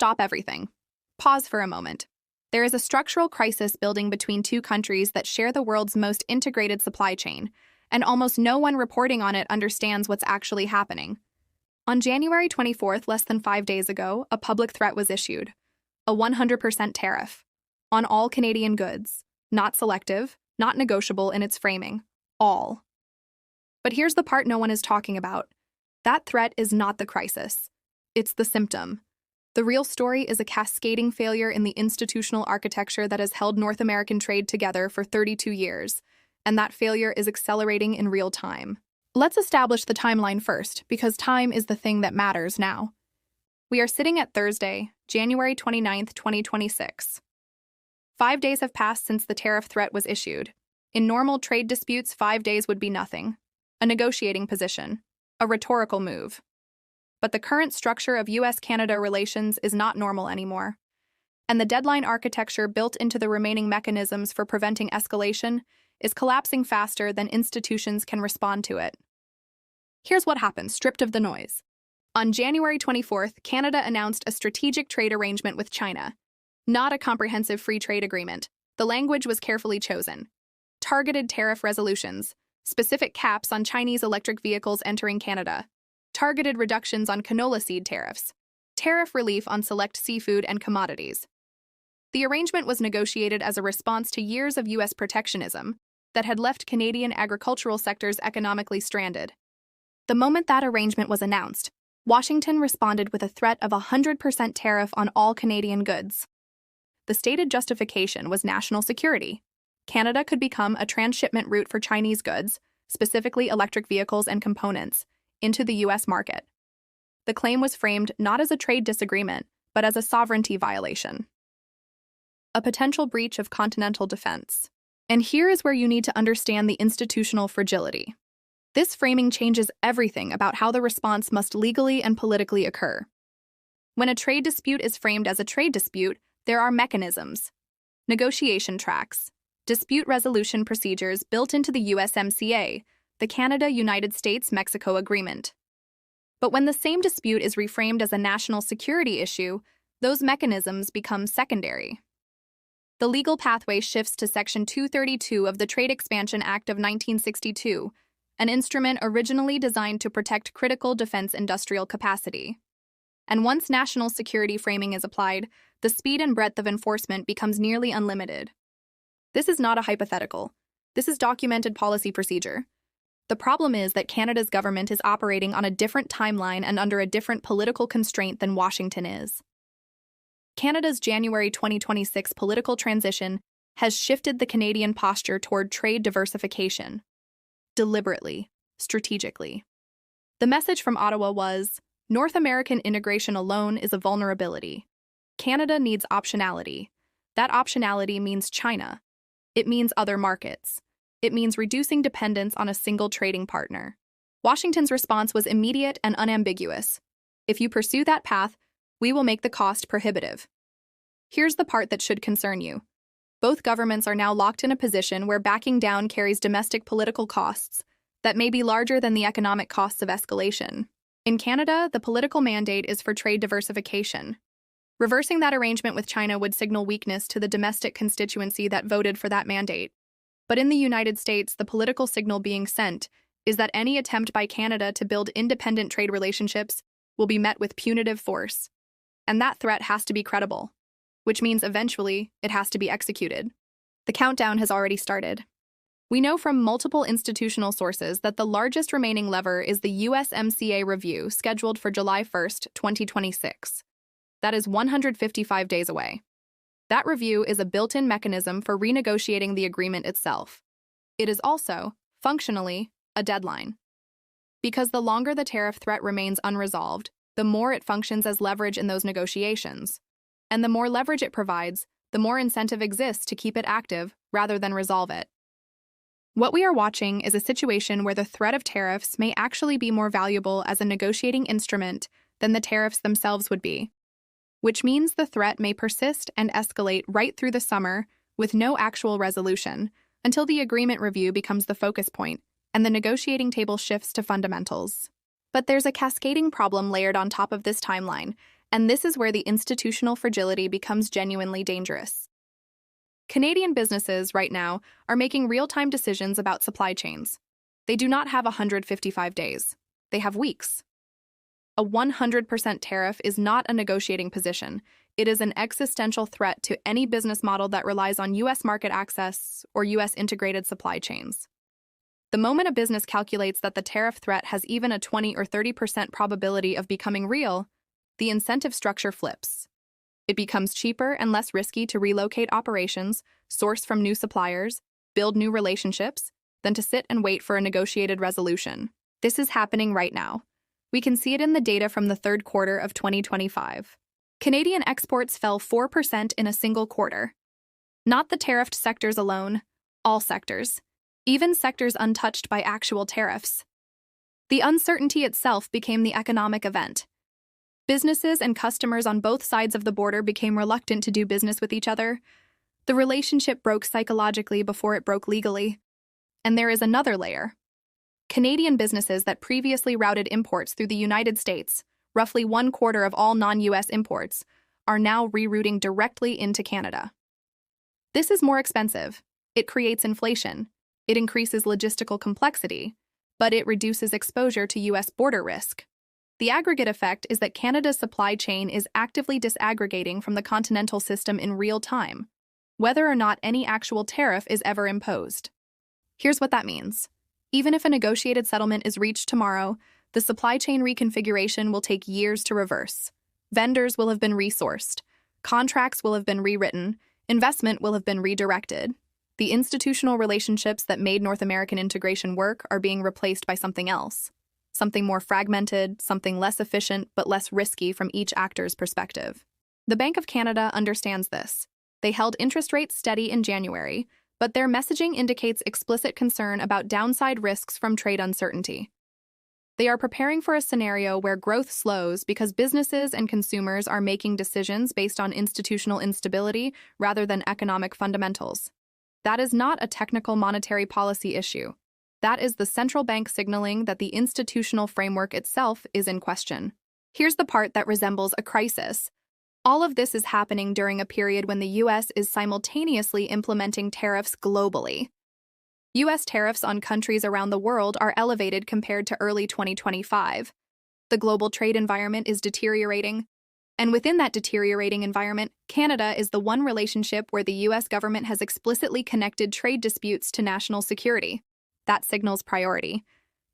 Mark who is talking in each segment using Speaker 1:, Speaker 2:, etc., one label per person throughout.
Speaker 1: stop everything. Pause for a moment. There is a structural crisis building between two countries that share the world's most integrated supply chain, and almost no one reporting on it understands what's actually happening. On January 24th, less than 5 days ago, a public threat was issued. A 100% tariff. On all Canadian goods. Not selective, not negotiable in its framing. All. But here's the part no one is talking about. That threat is not the crisis. It's the symptom. The real story is a cascading failure in the institutional architecture that has held North American trade together for 32 years, and that failure is accelerating in real time. Let's establish the timeline first, because time is the thing that matters now. We are sitting at Thursday, January 29th, 2026. 5 days have passed since the tariff threat was issued. In normal trade disputes, 5 days would be nothing. A negotiating position. A rhetorical move. But the current structure of US-Canada relations is not normal anymore. And the deadline architecture built into the remaining mechanisms for preventing escalation is collapsing faster than institutions can respond to it. Here's what happened, stripped of the noise. On January 24th, Canada announced a strategic trade arrangement with China. Not a comprehensive free trade agreement. The language was carefully chosen. Targeted tariff resolutions. Specific caps on Chinese electric vehicles entering Canada. Targeted reductions on canola seed tariffs. Tariff relief on select seafood and commodities. The arrangement was negotiated as a response to years of U.S. protectionism that had left Canadian agricultural sectors economically stranded. The moment that arrangement was announced, Washington responded with a threat of a 100% tariff on all Canadian goods. The stated justification was national security. Canada could become a transshipment route for Chinese goods, specifically electric vehicles and components, into the U.S. market. The claim was framed not as a trade disagreement, but as a sovereignty violation. A potential breach of continental defense. And here is where you need to understand the institutional fragility. This framing changes everything about how the response must legally and politically occur. When a trade dispute is framed as a trade dispute, there are mechanisms, negotiation tracks, dispute resolution procedures built into the USMCA, the Canada-United States-Mexico Agreement. But when the same dispute is reframed as a national security issue, those mechanisms become secondary. The legal pathway shifts to Section 232 of the Trade Expansion Act of 1962, an instrument originally designed to protect critical defense industrial capacity. And once national security framing is applied, the speed and breadth of enforcement becomes nearly unlimited. This is not a hypothetical. This is documented policy procedure. The problem is that Canada's government is operating on a different timeline and under a different political constraint than Washington is. Canada's January 2026 political transition has shifted the Canadian posture toward trade diversification. Deliberately, strategically. The message from Ottawa was, North American integration alone is a vulnerability. Canada needs optionality. That optionality means China. It means other markets. It means reducing dependence on a single trading partner. Washington's response was immediate and unambiguous. If you pursue that path, we will make the cost prohibitive. Here's the part that should concern you. Both governments are now locked in a position where backing down carries domestic political costs that may be larger than the economic costs of escalation. In Canada, the political mandate is for trade diversification. Reversing that arrangement with China would signal weakness to the domestic constituency that voted for that mandate. But in the United States, the political signal being sent is that any attempt by Canada to build independent trade relationships will be met with punitive force. And that threat has to be credible, which means eventually it has to be executed. The countdown has already started. We know from multiple institutional sources that the largest remaining lever is the USMCA review scheduled for July 1st, 2026. That is 155 days away. That review is a built-in mechanism for renegotiating the agreement itself. It is also, functionally, a deadline. Because the longer the tariff threat remains unresolved, the more it functions as leverage in those negotiations. And the more leverage it provides, the more incentive exists to keep it active rather than resolve it. What we are watching is a situation where the threat of tariffs may actually be more valuable as a negotiating instrument than the tariffs themselves would be, which means the threat may persist and escalate right through the summer with no actual resolution until the agreement review becomes the focus point and the negotiating table shifts to fundamentals. But there's a cascading problem layered on top of this timeline, And this is where the institutional fragility becomes genuinely dangerous. Canadian businesses, right now, are making real-time decisions about supply chains. They do not have 155 days. They have weeks. A 100% tariff is not a negotiating position. It is an existential threat to any business model that relies on U.S. market access or U.S. integrated supply chains. The moment a business calculates that the tariff threat has even a 20 or 30% probability of becoming real, the incentive structure flips. It becomes cheaper and less risky to relocate operations, source from new suppliers, build new relationships, than to sit and wait for a negotiated resolution. This is happening right now. We can see it in the data from the third quarter of 2025. Canadian exports fell 4% in a single quarter. Not the tariffed sectors alone, all sectors, even sectors untouched by actual tariffs. The uncertainty itself became the economic event. Businesses and customers on both sides of the border became reluctant to do business with each other. The relationship broke psychologically before it broke legally. And there is another layer. Canadian businesses that previously routed imports through the United States, roughly 1/4 of all non-US imports, are now rerouting directly into Canada. This is more expensive. It creates inflation. It increases logistical complexity, but it reduces exposure to US border risk. The aggregate effect is that Canada's supply chain is actively disaggregating from the continental system in real time, whether or not any actual tariff is ever imposed. Here's what that means. Even if a negotiated settlement is reached tomorrow, the supply chain reconfiguration will take years to reverse. Vendors will have been resourced, contracts will have been rewritten, investment will have been redirected. The institutional relationships that made North American integration work are being replaced by something else. Something more fragmented, something less efficient, but less risky from each actor's perspective. The Bank of Canada understands this. They held interest rates steady in January, but their messaging indicates explicit concern about downside risks from trade uncertainty. They are preparing for a scenario where growth slows because businesses and consumers are making decisions based on institutional instability rather than economic fundamentals. That is not a technical monetary policy issue. That is the central bank signaling that the institutional framework itself is in question. Here's the part that resembles a crisis. All of this is happening during a period when the U.S. is simultaneously implementing tariffs globally. U.S. tariffs on countries around the world are elevated compared to early 2025. The global trade environment is deteriorating. And within that deteriorating environment, Canada is the one relationship where the U.S. government has explicitly connected trade disputes to national security. That signals priority.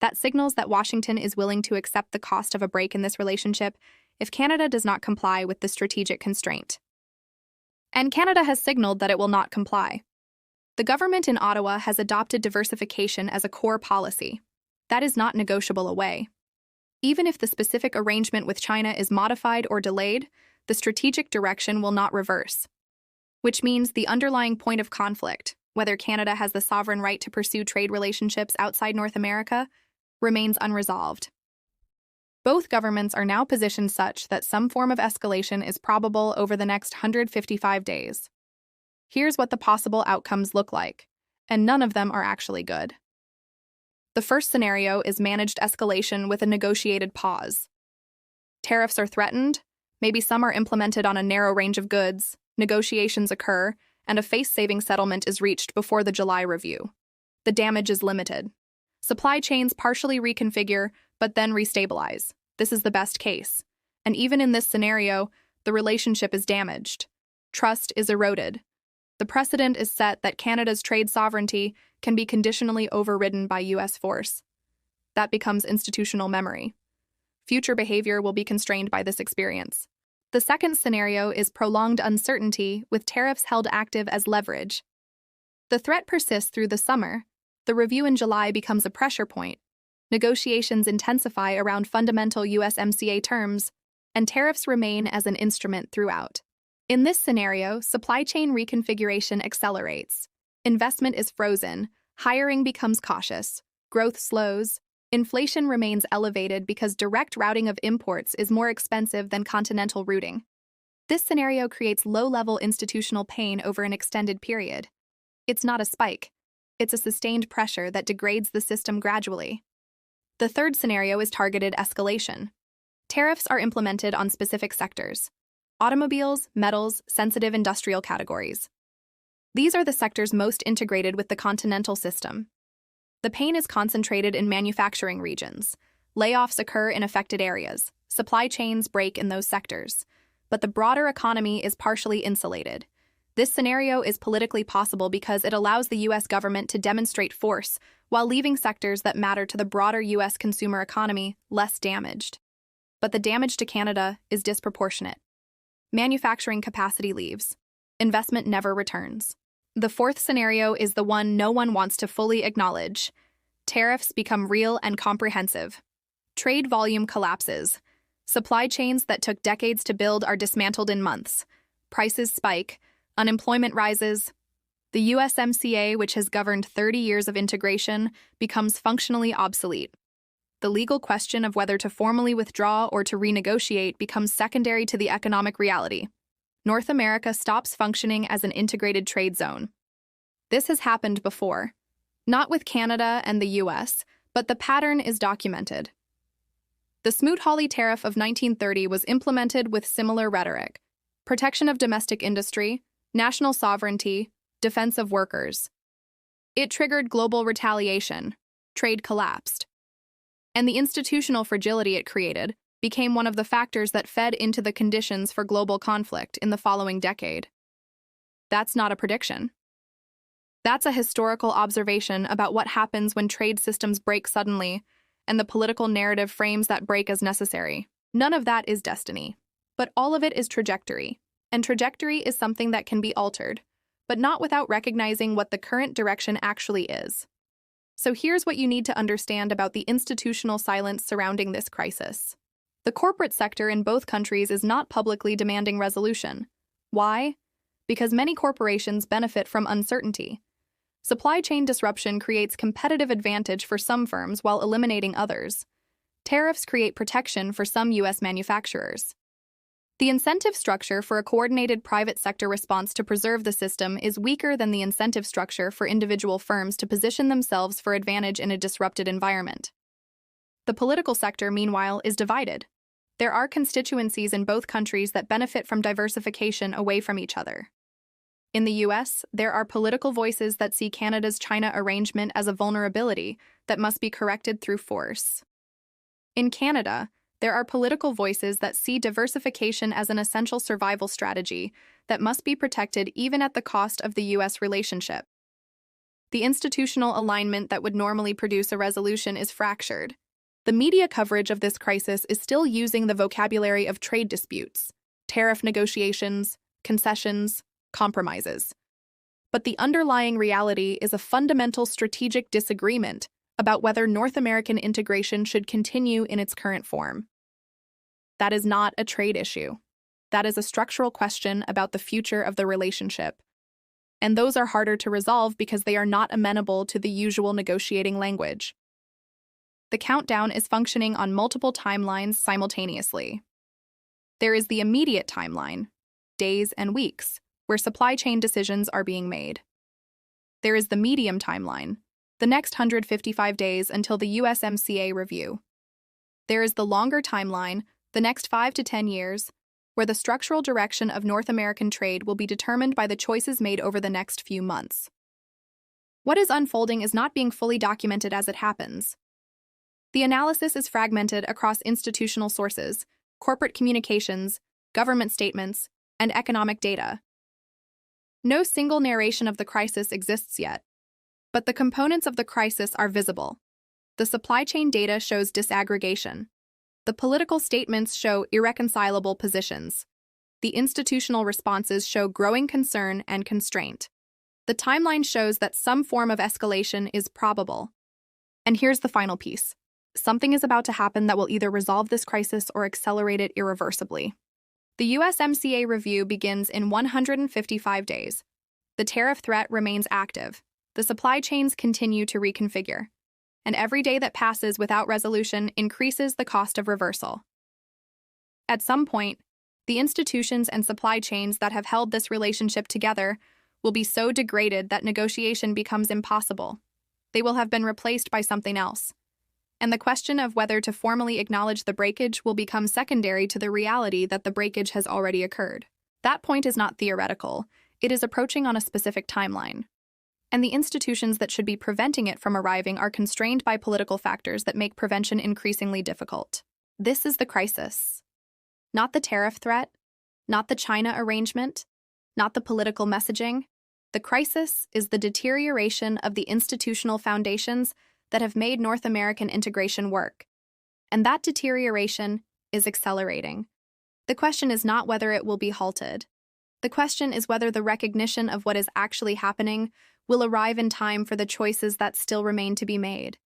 Speaker 1: That signals that Washington is willing to accept the cost of a break in this relationship if Canada does not comply with the strategic constraint. And Canada has signaled that it will not comply. The government in Ottawa has adopted diversification as a core policy. That is not negotiable away. Even if the specific arrangement with China is modified or delayed, the strategic direction will not reverse. Which means the underlying point of conflict, whether Canada has the sovereign right to pursue trade relationships outside North America, remains unresolved. Both governments are now positioned such that some form of escalation is probable over the next 155 days. Here's what the possible outcomes look like, and none of them are actually good. The first scenario is managed escalation with a negotiated pause. Tariffs are threatened, maybe some are implemented on a narrow range of goods, negotiations occur, and a face-saving settlement is reached before the July review. The damage is limited. Supply chains partially reconfigure, but then restabilize. This is the best case. And even in this scenario, the relationship is damaged. Trust is eroded. The precedent is set that Canada's trade sovereignty can be conditionally overridden by U.S. force. That becomes institutional memory. Future behavior will be constrained by this experience. The second scenario is prolonged uncertainty with tariffs held active as leverage. The threat persists through the summer. The review in July becomes a pressure point. Negotiations intensify around fundamental USMCA terms, and tariffs remain as an instrument throughout. In this scenario, supply chain reconfiguration accelerates. Investment is frozen, hiring becomes cautious, growth slows, inflation remains elevated because direct routing of imports is more expensive than continental routing. This scenario creates low-level institutional pain over an extended period. It's not a spike. It's a sustained pressure that degrades the system gradually. The third scenario is targeted escalation. Tariffs are implemented on specific sectors: automobiles, metals, sensitive industrial categories. These are the sectors most integrated with the continental system. The pain is concentrated in manufacturing regions. Layoffs occur in affected areas. Supply chains break in those sectors. But the broader economy is partially insulated. This scenario is politically possible because it allows the U.S. government to demonstrate force while leaving sectors that matter to the broader U.S. consumer economy less damaged. But the damage to Canada is disproportionate. Manufacturing capacity leaves. Investment never returns. The fourth scenario is the one no one wants to fully acknowledge. Tariffs become real and comprehensive. Trade volume collapses. Supply chains that took decades to build are dismantled in months. Prices spike. Unemployment rises. The USMCA, which has governed 30 years of integration, becomes functionally obsolete. The legal question of whether to formally withdraw or to renegotiate becomes secondary to the economic reality. North America stops functioning as an integrated trade zone. This has happened before. Not with Canada and the US, but the pattern is documented. The Smoot-Hawley tariff of 1930 was implemented with similar rhetoric: protection of domestic industry, national sovereignty, defense of workers. It triggered global retaliation. Trade collapsed. And the institutional fragility it created became one of the factors that fed into the conditions for global conflict in the following decade. That's not a prediction. That's a historical observation about what happens when trade systems break suddenly, and the political narrative frames that break as necessary. None of that is destiny, but all of it is trajectory. And trajectory is something that can be altered, but not without recognizing what the current direction actually is. So here's what you need to understand about the institutional silence surrounding this crisis. The corporate sector in both countries is not publicly demanding resolution. Why? Because many corporations benefit from uncertainty. Supply chain disruption creates competitive advantage for some firms while eliminating others. Tariffs create protection for some U.S. manufacturers. The incentive structure for a coordinated private sector response to preserve the system is weaker than the incentive structure for individual firms to position themselves for advantage in a disrupted environment. The political sector, meanwhile, is divided. There are constituencies in both countries that benefit from diversification away from each other. In the U.S., there are political voices that see Canada's China arrangement as a vulnerability that must be corrected through force. In Canada, there are political voices that see diversification as an essential survival strategy that must be protected even at the cost of the U.S. relationship. The institutional alignment that would normally produce a resolution is fractured. The media coverage of this crisis is still using the vocabulary of trade disputes, tariff negotiations, concessions, compromises. But the underlying reality is a fundamental strategic disagreement about whether North American integration should continue in its current form. That is not a trade issue. That is a structural question about the future of the relationship. And those are harder to resolve because they are not amenable to the usual negotiating language. The countdown is functioning on multiple timelines simultaneously. There is the immediate timeline, days and weeks, where supply chain decisions are being made. There is the medium timeline, the next 155 days until the USMCA review. There is the longer timeline, the next 5 to 10 years, where the structural direction of North American trade will be determined by the choices made over the next few months. What is unfolding is not being fully documented as it happens. The analysis is fragmented across institutional sources, corporate communications, government statements, and economic data. No single narration of the crisis exists yet, but the components of the crisis are visible. The supply chain data shows disaggregation. The political statements show irreconcilable positions. The institutional responses show growing concern and constraint. The timeline shows that some form of escalation is probable. And here's the final piece. Something is about to happen that will either resolve this crisis or accelerate it irreversibly. The USMCA review begins in 155 days. The tariff threat remains active. The supply chains continue to reconfigure. And every day that passes without resolution increases the cost of reversal. At some point, the institutions and supply chains that have held this relationship together will be so degraded that negotiation becomes impossible. They will have been replaced by something else. and the question of whether to formally acknowledge the breakage will become secondary to the reality that the breakage has already occurred. That point is not theoretical, it is approaching on a specific timeline. And the institutions that should be preventing it from arriving are constrained by political factors that make prevention increasingly difficult. This is the crisis. Not the tariff threat, not the China arrangement, not the political messaging. The crisis is the deterioration of the institutional foundations that have made North American integration work. And that deterioration is accelerating. The question is not whether it will be halted. The question is whether the recognition of what is actually happening will arrive in time for the choices that still remain to be made.